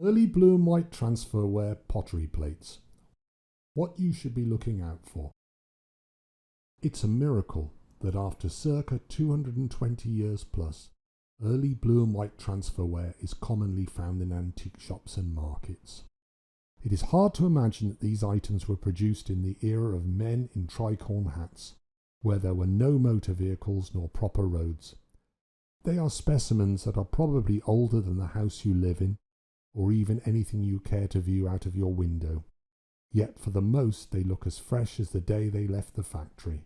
Early blue and white transferware pottery plates. What you should be looking out for. It's a miracle that after circa 220 years plus, early blue and white transferware is commonly found in antique shops and markets. It is hard to imagine that these items were produced in the era of men in tricorn hats, where there were no motor vehicles nor proper roads. They are specimens that are probably older than the house you live in, or even anything you care to view out of your window. Yet for the most they look as fresh as the day they left the factory.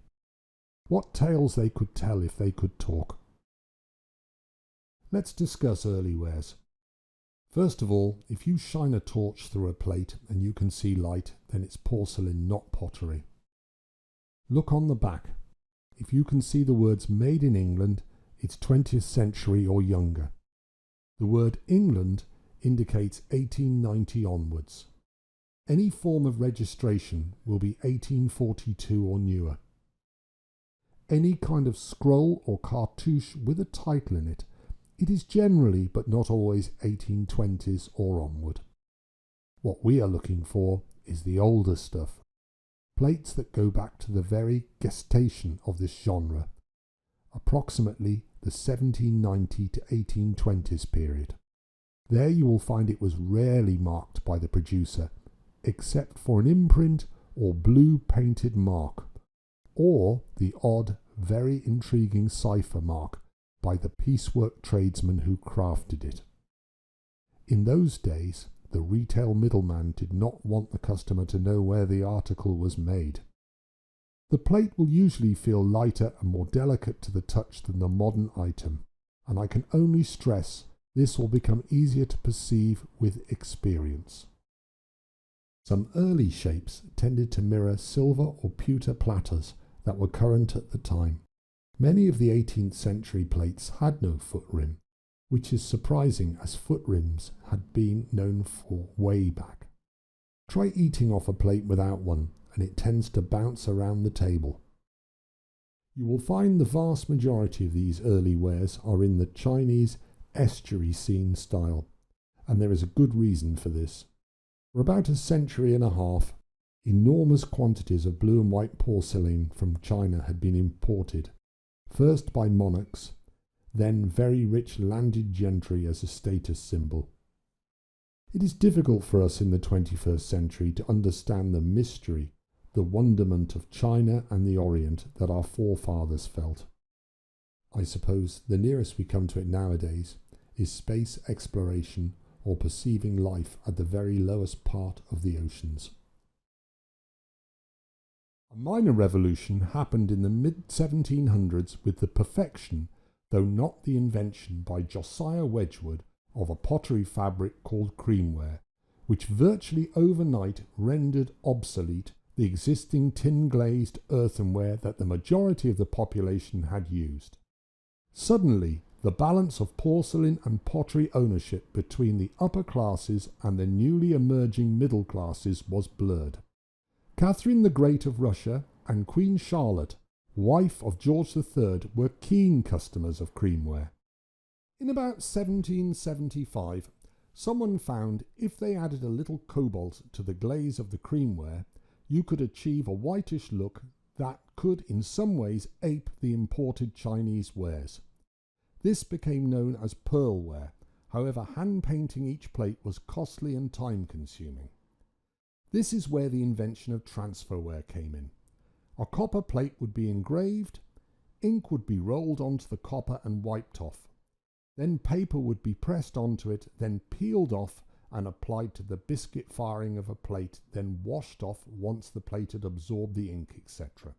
What tales they could tell if they could talk. Let's discuss early wares. First of all, if you shine a torch through a plate and you can see light, then it's porcelain, not pottery. Look on the back. If you can see the words Made in England, it's 20th century or younger. The word England indicates 1890 onwards. Any form of registration will be 1842 or newer. Any kind of scroll or cartouche with a title in it, it is generally but not always 1820s or onward. What we are looking for is the older stuff, plates that go back to the very gestation of this genre, approximately the 1790 to 1820s period. There you will find it was rarely marked by the producer, except for an imprint or blue painted mark, or the odd, very intriguing cipher mark by the piecework tradesman who crafted it. In those days, the retail middleman did not want the customer to know where the article was made. The plate will usually feel lighter and more delicate to the touch than the modern item, and I can only stress this will become easier to perceive with experience. Some early shapes tended to mirror silver or pewter platters that were current at the time. Many of the 18th century plates had no foot rim, which is surprising as foot rims had been known for way back. Try eating off a plate without one, and it tends to bounce around the table. You will find the vast majority of these early wares are in the Chinese estuary scene style, and there is a good reason for this. For about a century and a half, enormous quantities of blue and white porcelain from China had been imported, first by monarchs, then very rich landed gentry as a status symbol. It is difficult for us in the 21st century to understand the mystery, the wonderment of China and the Orient that our forefathers felt. I suppose the nearest we come to it nowadays is space exploration or perceiving life at the very lowest part of the oceans. A minor revolution happened in the mid-1700s with the perfection, though not the invention by Josiah Wedgwood, of a pottery fabric called creamware, which virtually overnight rendered obsolete the existing tin-glazed earthenware that the majority of the population had used. Suddenly, the balance of porcelain and pottery ownership between the upper classes and the newly emerging middle classes was blurred. Catherine the Great of Russia and Queen Charlotte, wife of George III, were keen customers of creamware. In about 1775, someone found if they added a little cobalt to the glaze of the creamware, you could achieve a whitish look that could in some ways ape the imported Chinese wares. This became known as pearlware, however hand-painting each plate was costly and time-consuming. This is where the invention of transferware came in. A copper plate would be engraved, ink would be rolled onto the copper and wiped off. Then paper would be pressed onto it, then peeled off and applied to the biscuit firing of a plate, then washed off once the plate had absorbed the ink, etc.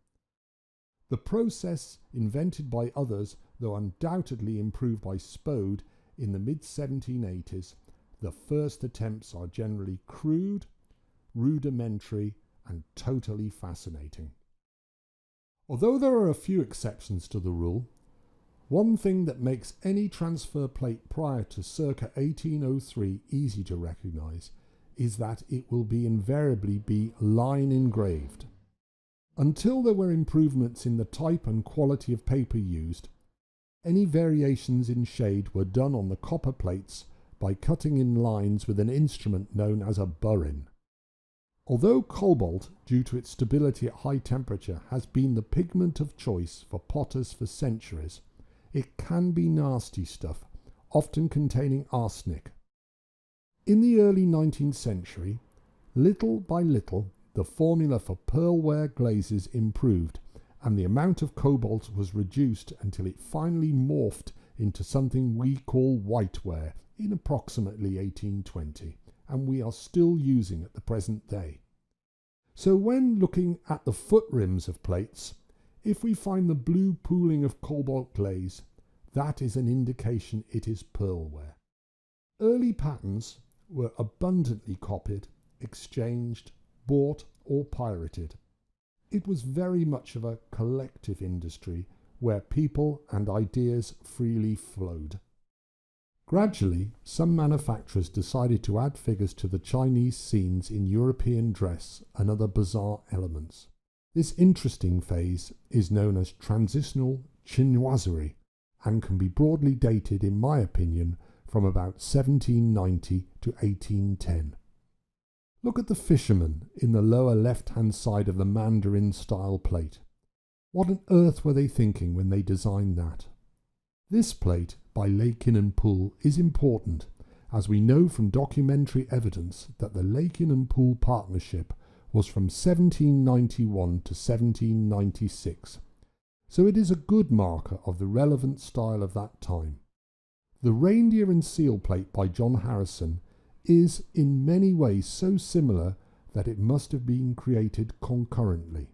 The process, invented by others, though undoubtedly improved by Spode in the mid-1780s, the first attempts are generally crude, rudimentary, and totally fascinating. Although there are a few exceptions to the rule, one thing that makes any transfer plate prior to circa 1803 easy to recognise is that it will invariably be line engraved. Until there were improvements in the type and quality of paper used, any variations in shade were done on the copper plates by cutting in lines with an instrument known as a burin. Although cobalt, due to its stability at high temperature, has been the pigment of choice for potters for centuries, it can be nasty stuff, often containing arsenic. In the early 19th century, little by little, the formula for pearlware glazes improved, and the amount of cobalt was reduced until it finally morphed into something we call whiteware in approximately 1820, and we are still using at the present day. So when looking at the foot rims of plates, if we find the blue pooling of cobalt glaze, that is an indication it is pearlware. Early patterns were abundantly copied, exchanged, bought or pirated. It was very much of a collective industry where people and ideas freely flowed. Gradually, some manufacturers decided to add figures to the Chinese scenes in European dress and other bizarre elements. This interesting phase is known as transitional chinoiserie and can be broadly dated, in my opinion, from about 1790 to 1810. Look at the fisherman in the lower left-hand side of the Mandarin-style plate. What on earth were they thinking when they designed that? This plate by Lakin & Poole is important, as we know from documentary evidence that the Lakin & Poole partnership was from 1791 to 1796, so it is a good marker of the relevant style of that time. The Reindeer and Seal plate by John Harrison is in many ways so similar that it must have been created concurrently.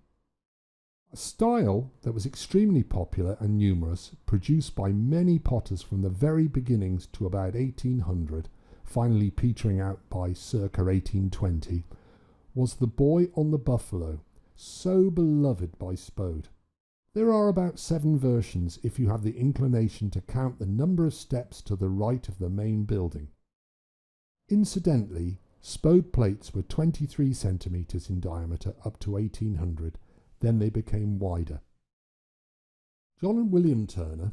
A style that was extremely popular and numerous, produced by many potters from the very beginnings to about 1800, finally petering out by circa 1820, was the boy on the buffalo, so beloved by Spode. There are about 7 versions if you have the inclination to count the number of steps to the right of the main building. Incidentally, Spode plates were 23 centimetres in diameter up to 1800, then they became wider. John and William Turner,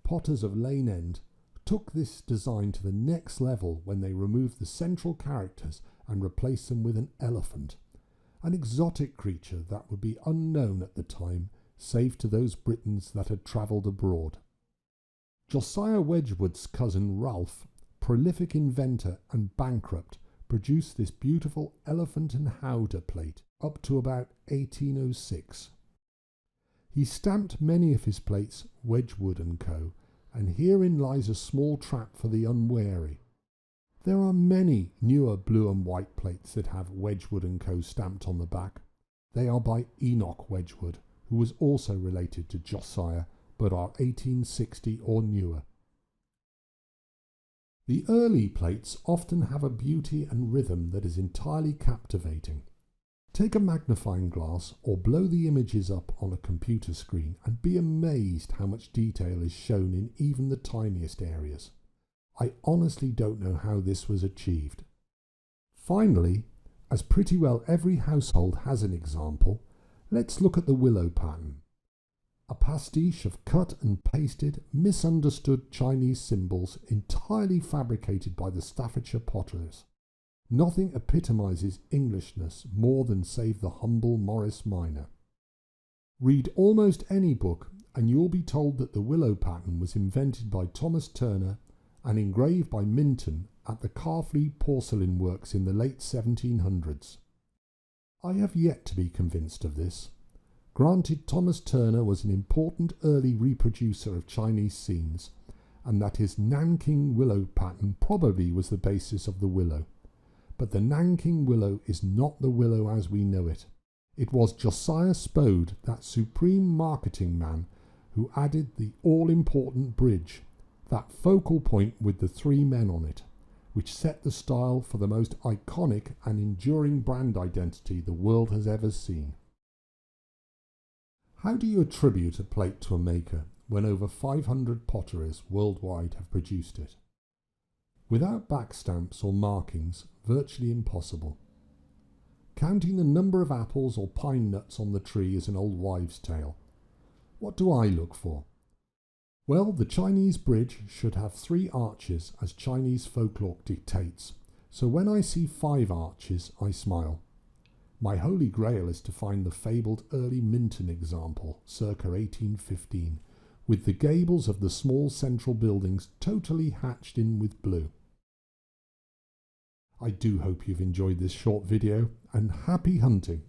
potters of Lane End, took this design to the next level when they removed the central characters and replaced them with an elephant, an exotic creature that would be unknown at the time, save to those Britons that had travelled abroad. Josiah Wedgwood's cousin Ralph, prolific inventor and bankrupt, produced this beautiful elephant and howdah plate up to about 1806. He stamped many of his plates Wedgwood & Co., and herein lies a small trap for the unwary. There are many newer blue and white plates that have Wedgwood & Co. stamped on the back. They are by Enoch Wedgwood, who was also related to Josiah, but are 1860 or newer. The early plates often have a beauty and rhythm that is entirely captivating. Take a magnifying glass or blow the images up on a computer screen and be amazed how much detail is shown in even the tiniest areas. I honestly don't know how this was achieved. Finally, as pretty well every household has an example, let's look at the willow pattern. A pastiche of cut and pasted, misunderstood Chinese symbols entirely fabricated by the Staffordshire potters. Nothing epitomizes Englishness more than save the humble Morris Minor. Read almost any book and you'll be told that the willow pattern was invented by Thomas Turner and engraved by Minton at the Carfleet Porcelain Works in the late 1700s. I have yet to be convinced of this. Granted, Thomas Turner was an important early reproducer of Chinese scenes, and that his Nanking willow pattern probably was the basis of the willow. But the Nanking willow is not the willow as we know it. It was Josiah Spode, that supreme marketing man, who added the all-important bridge, that focal point with the 3 men on it, which set the style for the most iconic and enduring brand identity the world has ever seen. How do you attribute a plate to a maker when over 500 potteries worldwide have produced it? Without backstamps or markings, virtually impossible. Counting the number of apples or pine nuts on the tree is an old wives' tale. What do I look for? Well, the Chinese bridge should have 3 arches as Chinese folklore dictates, so when I see 5 arches I smile. My holy grail is to find the fabled early Minton example, circa 1815, with the gables of the small central buildings totally hatched in with blue. I do hope you've enjoyed this short video, and happy hunting!